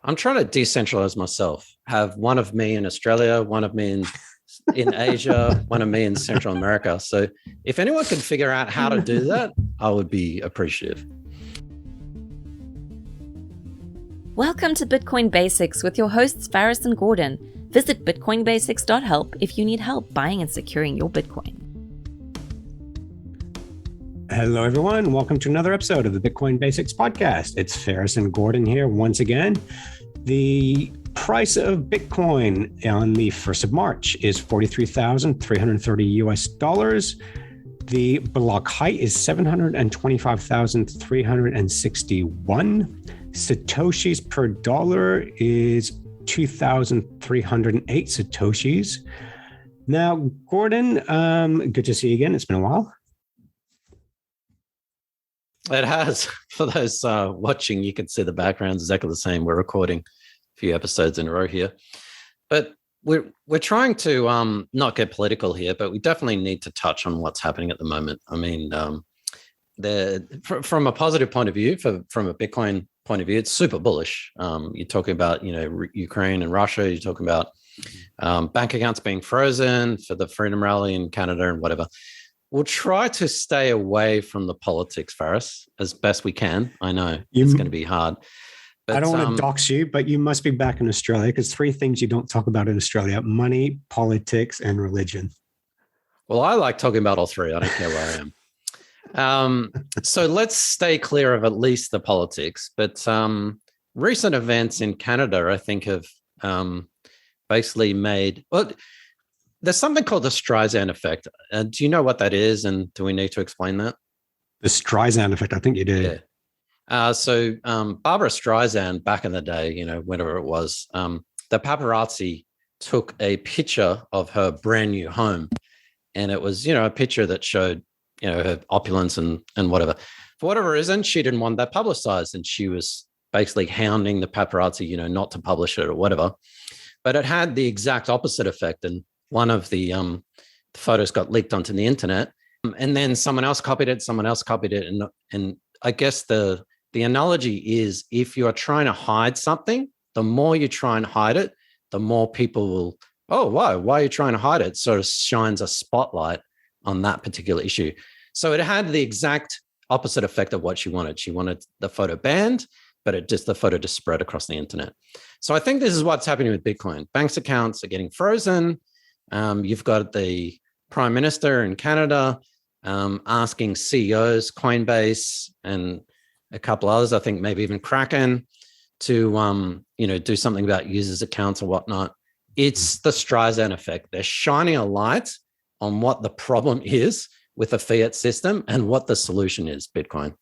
I'm trying to decentralize myself. Have one of me in Australia, one of me in Asia, one of me in Central America. So if anyone could figure out how to do that, I would be appreciative. Welcome to Bitcoin Basics with your hosts Faris and Gordon. Visit bitcoinbasics.help if you need help buying and securing your Bitcoin. Hello, everyone. Welcome to another episode of the Bitcoin Basics podcast. It's Faris and Gordon here once again. The price of Bitcoin on the 1st of March is $43,330. The block height is 725,361. Satoshis per dollar is 2,308 Satoshis. Now, Gordon, good to see you again. It's been a while. It has. For those watching, you can see the background's exactly the same. We're recording a few episodes in a row here. But we're trying to not get political here, but we definitely need to touch on what's happening at the moment. I mean, from a positive point of view, from a Bitcoin point of view, it's super bullish. You're talking about, Ukraine and Russia. You're talking about bank accounts being frozen for the Freedom Rally in Canada and whatever. We'll try to stay away from the politics, Faris, as best we can. I know it's going to be hard. But, I don't want to dox you, but you must be back in Australia because three things you don't talk about in Australia: money, politics, and religion. Well, I like talking about all three. I don't care where I am. So let's stay clear of at least the politics. But recent events in Canada, I think, have basically made... Well, there's something called the Streisand effect. Do you know what that is? And do we need to explain that? The Streisand effect, I think you do. Yeah. So Barbara Streisand, back in the day, whenever it was, the paparazzi took a picture of her brand new home. And it was, a picture that showed, her opulence and whatever. For whatever reason, she didn't want that publicized. And she was basically hounding the paparazzi, not to publish it or whatever. But it had the exact opposite effect. And one of the photos got leaked onto the internet, and then someone else copied it, and I guess the analogy is, if you are trying to hide something, the more you try and hide it, the more people will, why are you trying to hide it? Sort of shines a spotlight on that particular issue. So it had the exact opposite effect of what she wanted. She wanted the photo banned, but the photo just spread across the internet. So I think this is what's happening with Bitcoin. Banks accounts are getting frozen. You've got the Prime Minister in Canada asking CEOs, Coinbase, and a couple others, I think maybe even Kraken, to do something about users' accounts or whatnot. It's the Streisand effect. They're shining a light on what the problem is with the fiat system and what the solution is, Bitcoin.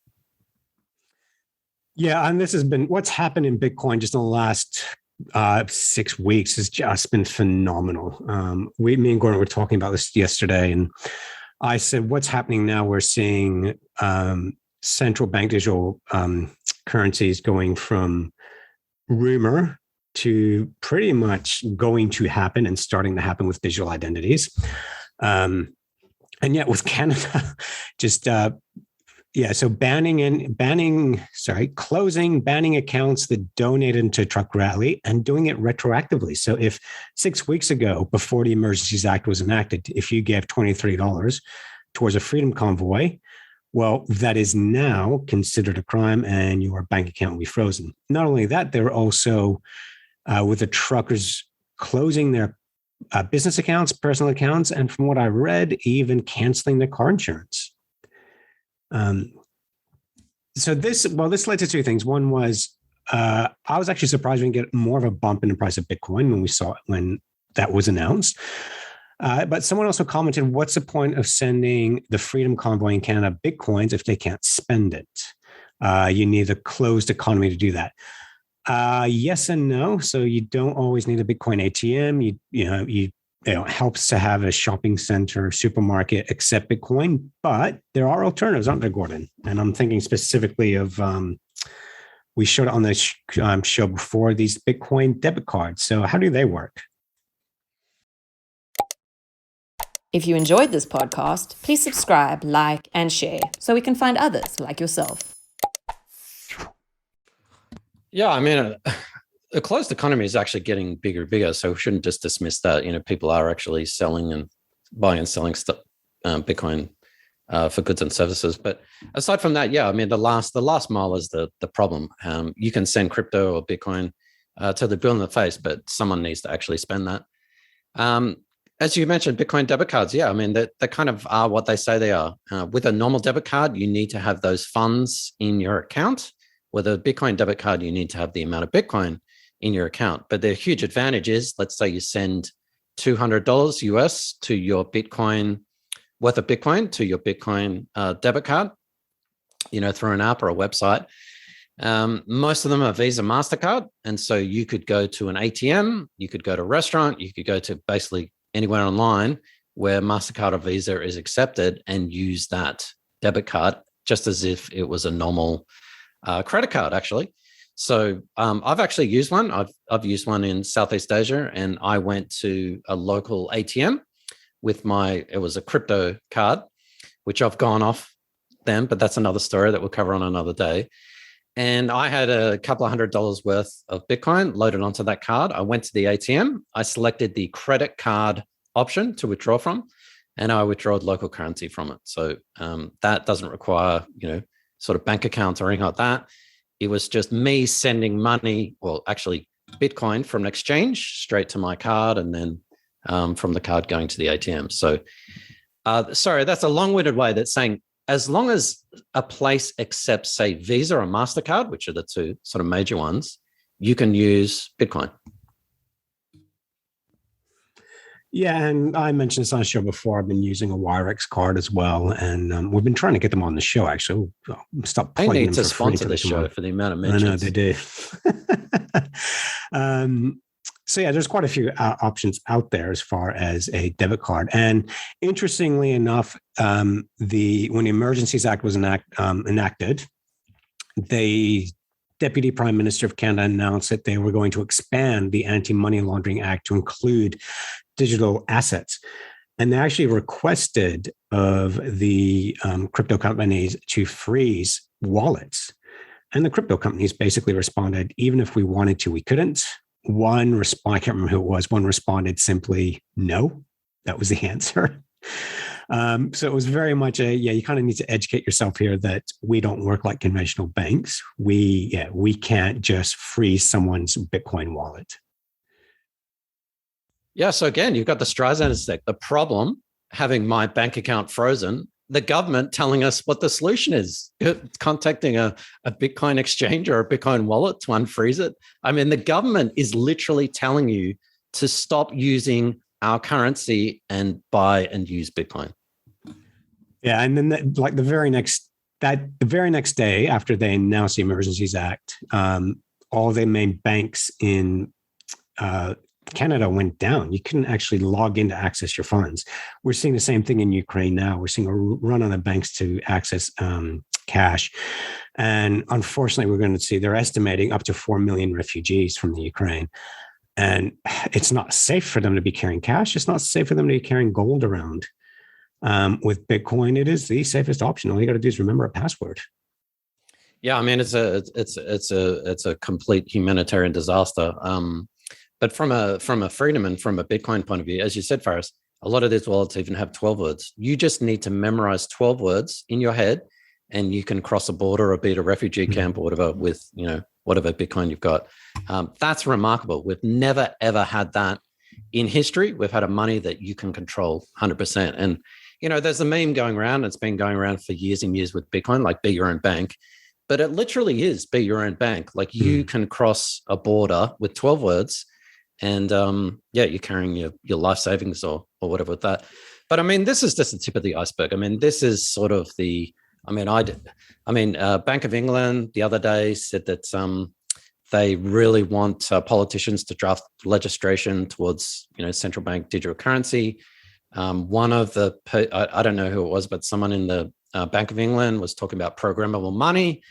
Yeah, and this has been what's happened in Bitcoin just in the last 6 weeks has just been phenomenal. Me and Gordon were talking about this yesterday, and I said, what's happening now? We're seeing central bank digital currencies going from rumor to pretty much going to happen and starting to happen with digital identities. And yet with Canada, just banning accounts that donated to Truck Rally and doing it retroactively. So if 6 weeks ago, before the Emergencies Act was enacted, if you gave $23 towards a freedom convoy, well, that is now considered a crime and your bank account will be frozen. Not only that, they're also, with the truckers closing their business accounts, personal accounts, and from what I read, even canceling their car insurance. So this led to two things. One was, I was actually surprised we didn't get more of a bump in the price of Bitcoin when that was announced. But someone also commented, what's the point of sending the Freedom Convoy in Canada Bitcoins if they can't spend it? You need a closed economy to do that. Yes and no. So you don't always need a Bitcoin ATM. It helps to have a shopping center, supermarket accept Bitcoin, but there are alternatives, aren't there, Gordon? And I'm thinking specifically of, we showed on the show before, these Bitcoin debit cards. So how do they work? If you enjoyed this podcast, please subscribe, like, and share so we can find others like yourself. Yeah, I mean, the closed economy is actually getting bigger and bigger, so we shouldn't just dismiss that. People are actually selling and buying and selling stuff, Bitcoin for goods and services. But aside from that, yeah, I mean, the last mile is the problem. You can send crypto or Bitcoin till the blue in the face, but someone needs to actually spend that. As you mentioned, Bitcoin debit cards, yeah, I mean, they kind of are what they say they are. With a normal debit card, you need to have those funds in your account. With a Bitcoin debit card, you need to have the amount of Bitcoin in your account. But the huge advantage is, let's say you send $200 US to your Bitcoin, worth of Bitcoin to your Bitcoin debit card, through an app or a website. Most of them are Visa, MasterCard. And so you could go to an ATM, you could go to a restaurant, you could go to basically anywhere online where MasterCard or Visa is accepted and use that debit card just as if it was a normal credit card, actually. So I've actually used one. I've used one in Southeast Asia, and I went to a local ATM with it was a crypto card, which I've gone off them, but that's another story that we'll cover on another day. And I had a couple of $100 worth of Bitcoin loaded onto that card. I went to the ATM. I selected the credit card option to withdraw from, and I withdrew local currency from it. So that doesn't require, sort of bank accounts or anything like that. It was just me sending money, well, actually Bitcoin from an exchange straight to my card, and then from the card going to the ATM. So, sorry, that's a long-winded way that's saying, as long as a place accepts, say, Visa or MasterCard, which are the two sort of major ones, you can use Bitcoin. Yeah, and I mentioned this on the show before. I've been using a Wirex card as well, and we've been trying to get them on the show. Actually, stop. They need to sponsor the show for the amount of mentions. I know they do. So yeah, there's quite a few options out there as far as a debit card. And interestingly enough, when the Emergencies Act was enacted, the Deputy Prime Minister of Canada announced that they were going to expand the Anti-Money Laundering Act to include digital assets. And they actually requested of the crypto companies to freeze wallets. And the crypto companies basically responded, even if we wanted to, we couldn't. I can't remember who it was. One responded simply, no. That was the answer. So it was very much you kind of need to educate yourself here that we don't work like conventional banks. We can't just freeze someone's Bitcoin wallet. Yeah. So again, you've got the Streisand effect. The problem, having my bank account frozen, the government telling us what the solution is, contacting a Bitcoin exchange or a Bitcoin wallet to unfreeze it. I mean, the government is literally telling you to stop using our currency and buy and use Bitcoin. Yeah. And then the very next day after they announced the Emergencies Act, all the main banks in Canada went down. You couldn't actually log in to access your funds. We're seeing the same thing in Ukraine now. We're seeing a run on the banks to access cash. And unfortunately, we're going to see they're estimating up to 4 million refugees from the Ukraine. And it's not safe for them to be carrying cash. It's not safe for them to be carrying gold around. With Bitcoin, it is the safest option. All you got to do is remember a password. Yeah, I mean, it's a complete humanitarian disaster. But from a freedom and from a Bitcoin point of view, as you said, Faris, a lot of these wallets even have 12 words. You just need to memorize 12 words in your head, and you can cross a border or be at a refugee camp or whatever with, whatever Bitcoin you've got. That's remarkable. We've never, ever had that in history. We've had a money that you can control 100%. And, there's a meme going around. It's been going around for years and years with Bitcoin, like be your own bank. But it literally is be your own bank. Like you can cross a border with 12 words. And you're carrying your life savings or whatever with that. But I mean, this is just the tip of the iceberg. I mean, this is sort of Bank of England the other day said that they really want politicians to draft legislation towards central bank digital currency. One of the I don't know who it was, but someone in the Bank of England was talking about programmable money,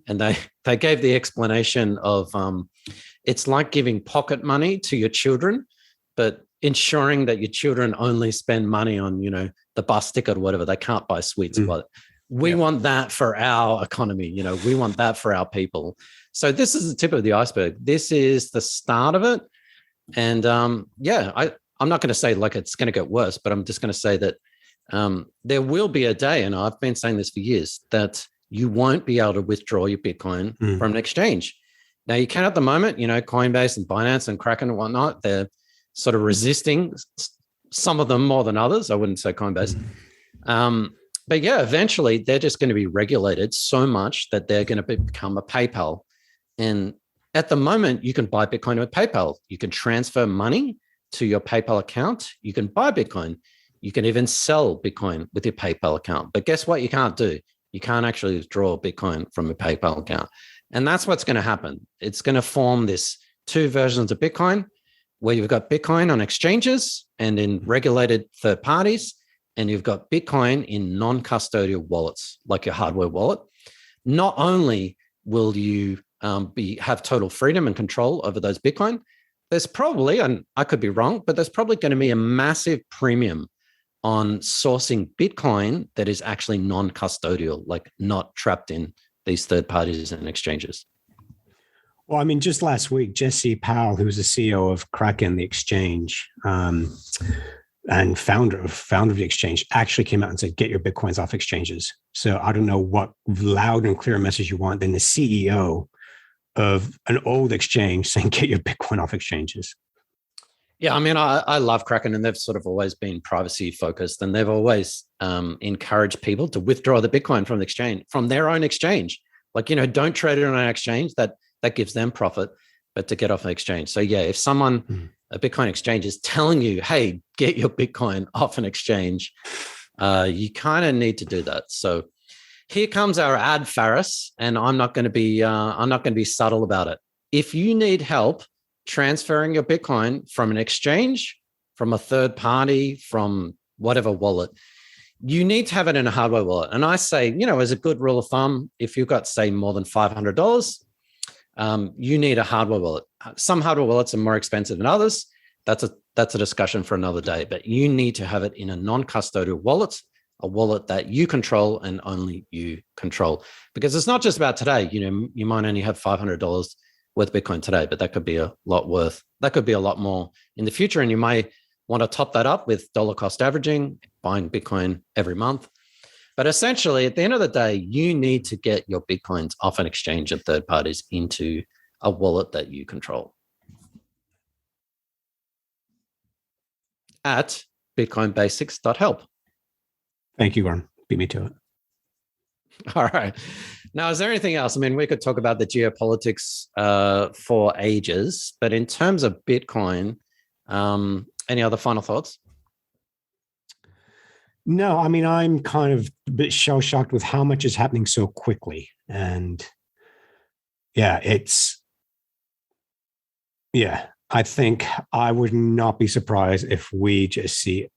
and they gave the explanation of it's like giving pocket money to your children, but ensuring that your children only spend money on, the bus ticket or whatever. They can't buy sweets We want that for our economy. We want that for our people. So this is the tip of the iceberg. This is the start of it. And I'm not going to say like it's going to get worse, but I'm just going to say that there will be a day, and I've been saying this for years, that you won't be able to withdraw your Bitcoin from an exchange. Now, you can at the moment, Coinbase and Binance and Kraken and whatnot, they're sort of resisting, some of them more than others. I wouldn't say Coinbase. But yeah, eventually they're just going to be regulated so much that they're going to become a PayPal. And at the moment, you can buy Bitcoin with PayPal. You can transfer money to your PayPal account. You can buy Bitcoin. You can even sell Bitcoin with your PayPal account. But guess what you can't do? You can't actually withdraw Bitcoin from a PayPal account. And that's what's going to happen. It's going to form this two versions of Bitcoin, where you've got Bitcoin on exchanges and in regulated third parties, and you've got Bitcoin in non-custodial wallets, like your hardware wallet. Not only will you have total freedom and control over those Bitcoin, there's probably, and I could be wrong, but there's probably going to be a massive premium on sourcing Bitcoin that is actually non-custodial, like not trapped in these third parties and exchanges. Well, I mean, just last week, Jesse Powell, who's the CEO of Kraken, the exchange, and founder of the exchange, actually came out and said, get your Bitcoins off exchanges. So I don't know what loud and clear message you want than the CEO of an old exchange saying, get your Bitcoin off exchanges. Yeah, I mean, I love Kraken, and they've sort of always been privacy focused, and they've always encouraged people to withdraw the Bitcoin from the exchange, from their own exchange. Like, don't trade it on an exchange that gives them profit, but to get off an exchange. So yeah, if someone, a Bitcoin exchange, is telling you, hey, get your Bitcoin off an exchange, you kind of need to do that. So here comes our ad, Faris, and I'm not going to be subtle about it. If you need help transferring your Bitcoin from an exchange, from a third party, from whatever wallet, you need to have it in a hardware wallet. And I say, as a good rule of thumb, if you've got, say, more than $500, you need a hardware wallet. Some hardware wallets are more expensive than others. That's a discussion for another day, but you need to have it in a non-custodial wallet, a wallet that you control and only you control. Because it's not just about today. You might only have $500 worth Bitcoin today, but that could be a lot more in the future. And you may want to top that up with dollar cost averaging, buying Bitcoin every month. But essentially, at the end of the day, you need to get your Bitcoins off an exchange and third parties into a wallet that you control. At bitcoinbasics.help. Thank you, Gordon. Beat me to it. All right. Now, is there anything else? I mean, we could talk about the geopolitics for ages, but in terms of Bitcoin, any other final thoughts? No, I mean, I'm kind of a bit shell-shocked with how much is happening so quickly. And I think I would not be surprised if we just see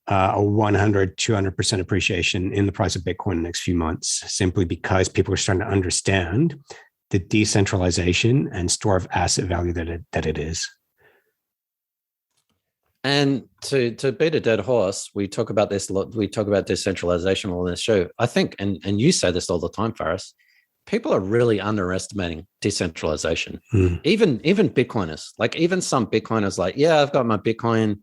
a 100, 200% appreciation in the price of Bitcoin in the next few months, simply because people are starting to understand the decentralization and store of asset value that it is. And to beat a dead horse, we talk about this a lot. We talk about decentralization on this show. I think, and you say this all the time, Faris, people are really underestimating decentralization. Even Bitcoiners, like even some Bitcoiners, like, yeah, I've got my Bitcoin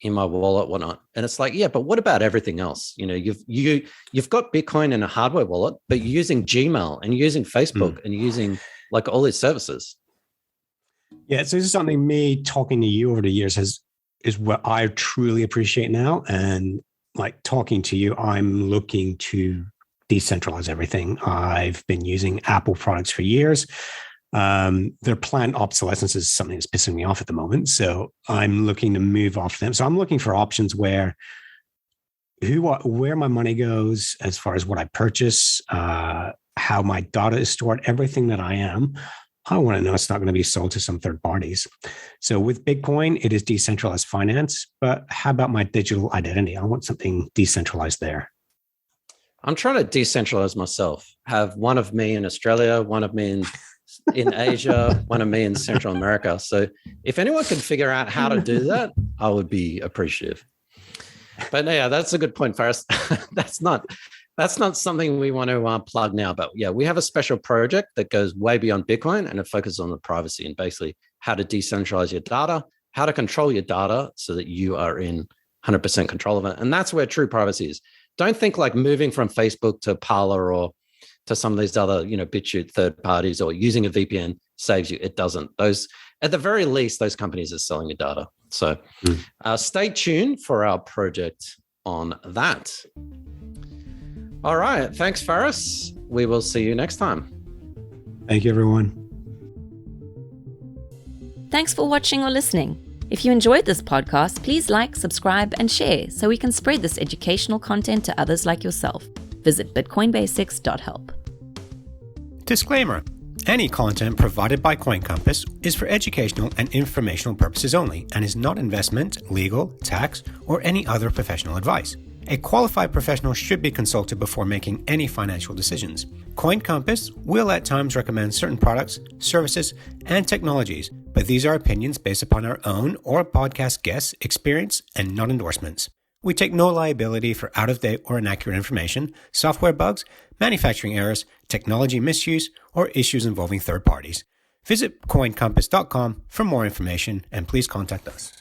in my wallet, whatnot. And it's like, yeah, but what about everything else? You've got Bitcoin in a hardware wallet, but you're using Gmail and you're using Facebook and you're using like all these services. Yeah, so this is something me talking to you over the years is what I truly appreciate now. And like talking to you, I'm looking to decentralize everything. I've been using Apple products for years. Their planned obsolescence is something that's pissing me off at the moment. So I'm looking to move off them. So I'm looking for options where my money goes as far as what I purchase, how my data is stored, everything that I am. I want to know it's not going to be sold to some third parties. So with Bitcoin, it is decentralized finance. But how about my digital identity? I want something decentralized there. I'm trying to decentralize myself. Have one of me in Australia, one of me in Asia, one of me in Central America. So if anyone can figure out how to do that, I would be appreciative. But yeah, that's a good point, Faris. That's not That's not something we want to plug now, but yeah, we have a special project that goes way beyond Bitcoin, and it focuses on the privacy and basically how to decentralize your data, how to control your data so that you are in 100% control of it. And that's where true privacy is. Don't think like moving from Facebook to Parler or to some of these other, BitChute third parties or using a VPN saves you. It doesn't. Those, at the very least, those companies are selling your data. So stay tuned for our project on that. All right. Thanks, Faris. We will see you next time. Thank you, everyone. Thanks for watching or listening. If you enjoyed this podcast, please like, subscribe, and share so we can spread this educational content to others like yourself. Visit bitcoinbasics.help. Disclaimer. Any content provided by CoinCompass is for educational and informational purposes only and is not investment, legal, tax, or any other professional advice. A qualified professional should be consulted before making any financial decisions. CoinCompass will at times recommend certain products, services, and technologies, but these are opinions based upon our own or podcast guests' experience and not endorsements. We take no liability for out-of-date or inaccurate information, software bugs, manufacturing errors, technology misuse, or issues involving third parties. Visit coincompass.com for more information and please contact us.